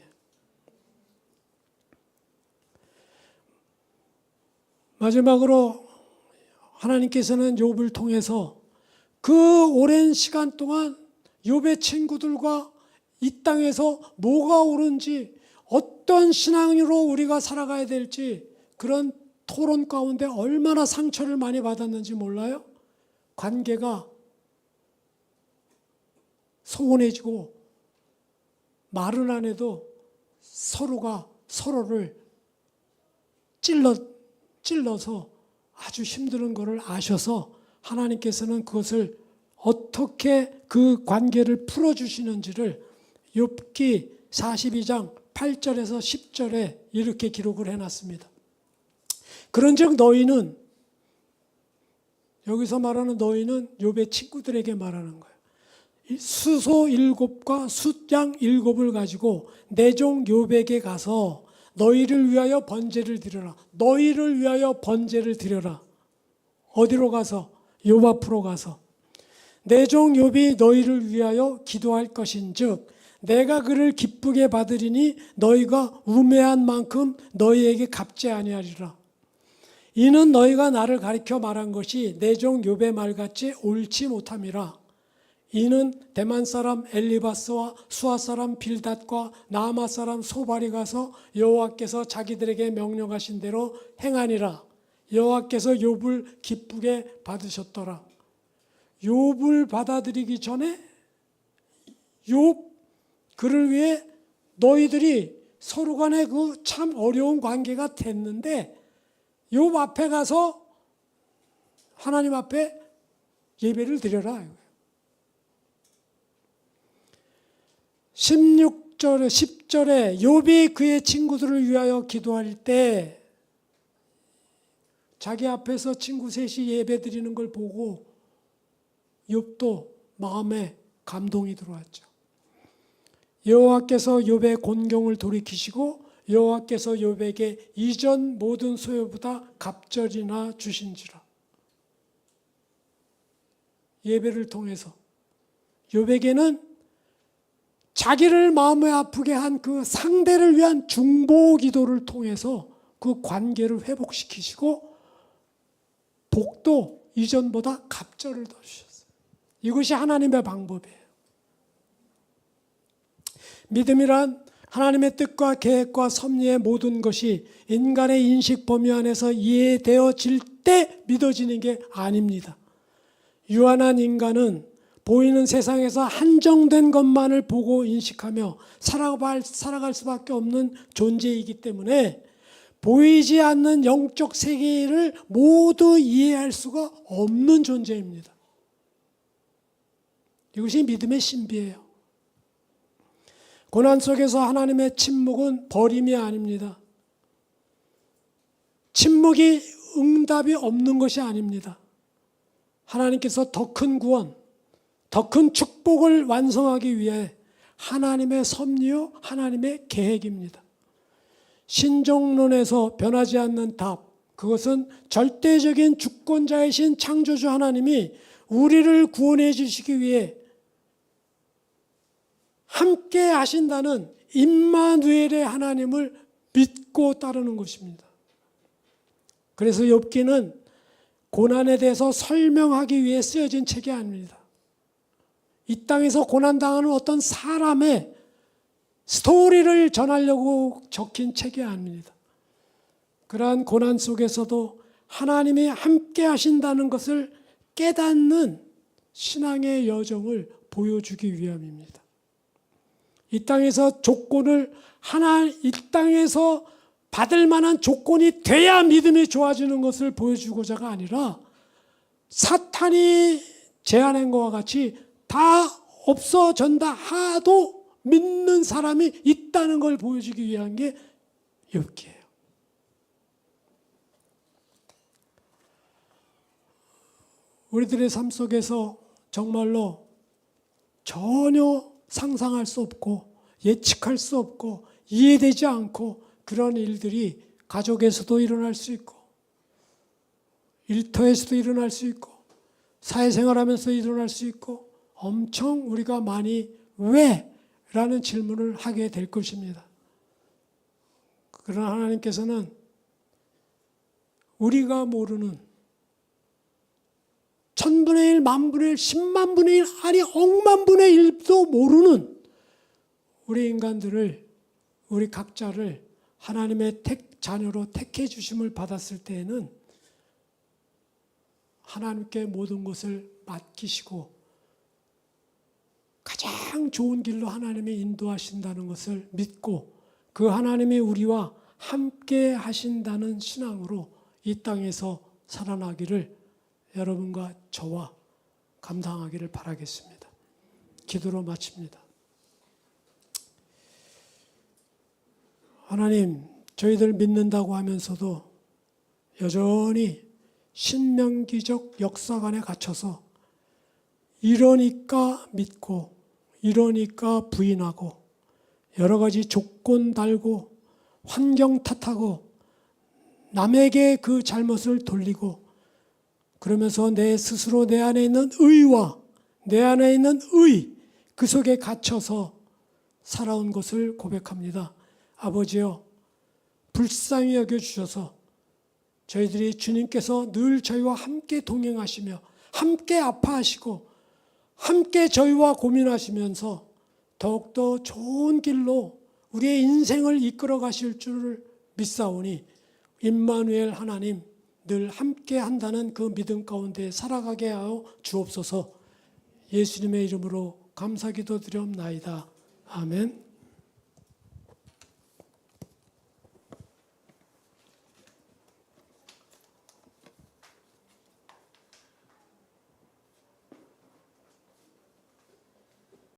마지막으로 하나님께서는 욥을 통해서 그 오랜 시간 동안 욥의 친구들과 이 땅에서 뭐가 옳은지 어떤 신앙으로 우리가 살아가야 될지 그런 토론 가운데 얼마나 상처를 많이 받았는지 몰라요? 관계가 소원해지고 말은 안 해도 서로가 서로를 찔러서 아주 힘든 것을 아셔서 하나님께서는 그것을 어떻게 그 관계를 풀어주시는지를 욥기 42장 8절에서 10절에 이렇게 기록을 해놨습니다. 그런즉 너희는, 여기서 말하는 너희는 욥의 친구들에게 말하는 거예요. 수소 7과 숫양 7을 가지고 내 종 욥에게 가서 너희를 위하여 번제를 드려라. 너희를 위하여 번제를 드려라. 어디로 가서? 욥 앞으로 가서. 내 종 욥이 너희를 위하여 기도할 것인즉 내가 그를 기쁘게 받으리니 너희가 우매한 만큼 너희에게 갚지 아니하리라. 이는 너희가 나를 가리켜 말한 것이 내 종 욥의 말같이 옳지 못함이라. 이는 대만 사람 엘리바스와 수아 사람 빌닷과 나아마 사람 소발이 가서 여호와께서 자기들에게 명령하신 대로 행하니라. 여호와께서 욥을 기쁘게 받으셨더라. 욥을 받아들이기 전에 욥 그를 위해 너희들이 서로 간에 그 참 어려운 관계가 됐는데 욥 앞에 가서 하나님 앞에 예배를 드려라. 16절에 10절에 욥이 그의 친구들을 위하여 기도할 때 자기 앞에서 친구 셋이 예배 드리는 걸 보고 욥도 마음에 감동이 들어왔죠. 여호와께서 욥의 곤경을 돌이키시고 여호와께서 욥에게 이전 모든 소유보다 갑절이나 주신지라. 예배를 통해서 욥에게는 자기를 마음에 아프게 한 그 상대를 위한 중보 기도를 통해서 그 관계를 회복시키시고 복도 이전보다 갑절을 더 주셨어요. 이것이 하나님의 방법이에요. 믿음이란 하나님의 뜻과 계획과 섭리의 모든 것이 인간의 인식 범위 안에서 이해되어질 때 믿어지는 게 아닙니다. 유한한 인간은 보이는 세상에서 한정된 것만을 보고 인식하며 살아갈 수밖에 없는 존재이기 때문에 보이지 않는 영적 세계를 모두 이해할 수가 없는 존재입니다. 이것이 믿음의 신비예요. 고난 속에서 하나님의 침묵은 버림이 아닙니다. 침묵이 응답이 없는 것이 아닙니다. 하나님께서 더 큰 구원, 더 큰 축복을 완성하기 위해 하나님의 섭리요, 하나님의 계획입니다. 신종론에서 변하지 않는 답, 그것은 절대적인 주권자이신 창조주 하나님이 우리를 구원해 주시기 위해 함께 하신다는 임마누엘의 하나님을 믿고 따르는 것입니다. 그래서 욥기는 고난에 대해서 설명하기 위해 쓰여진 책이 아닙니다. 이 땅에서 고난당하는 어떤 사람의 스토리를 전하려고 적힌 책이 아닙니다. 그러한 고난 속에서도 하나님이 함께 하신다는 것을 깨닫는 신앙의 여정을 보여주기 위함입니다. 이 땅에서 조건을 이 땅에서 받을 만한 조건이 돼야 믿음이 좋아지는 것을 보여주고자가 아니라 사탄이 제안한 것과 같이 다 없어진다 하도 믿는 사람이 있다는 걸 보여주기 위한 게 욥기예요. 우리들의 삶 속에서 정말로 전혀 상상할 수 없고 예측할 수 없고 이해되지 않고 그런 일들이 가족에서도 일어날 수 있고 일터에서도 일어날 수 있고 사회생활하면서 일어날 수 있고 엄청 우리가 많이 왜? 라는 질문을 하게 될 것입니다. 그러나 하나님께서는 우리가 모르는 천분의 일, 만분의 일, 10만분의 일, 아니 억만분의 일도 모르는 우리 인간들을, 우리 각자를 하나님의 자녀로 택해 주심을 받았을 때에는 하나님께 모든 것을 맡기시고 가장 좋은 길로 하나님이 인도하신다는 것을 믿고 그 하나님이 우리와 함께 하신다는 신앙으로 이 땅에서 살아나기를 여러분과 저와 감당하기를 바라겠습니다. 기도로 마칩니다. 하나님, 저희들 믿는다고 하면서도 여전히 신명기적 역사관에 갇혀서 이러니까 믿고 이러니까 부인하고 여러 가지 조건 달고 환경 탓하고 남에게 그 잘못을 돌리고 그러면서 내 스스로 내 안에 있는 의와 내 안에 있는 그 속에 갇혀서 살아온 것을 고백합니다. 아버지여, 불쌍히 여겨주셔서 저희들이 주님께서 늘 저희와 함께 동행하시며 함께 아파하시고 함께 저희와 고민하시면서 더욱더 좋은 길로 우리의 인생을 이끌어 가실 줄을 믿사오니 임마누엘 하나님 늘 함께 한다는 그 믿음 가운데 살아가게 하여 주옵소서. 예수님의 이름으로 감사기도 드리옵나이다. 아멘.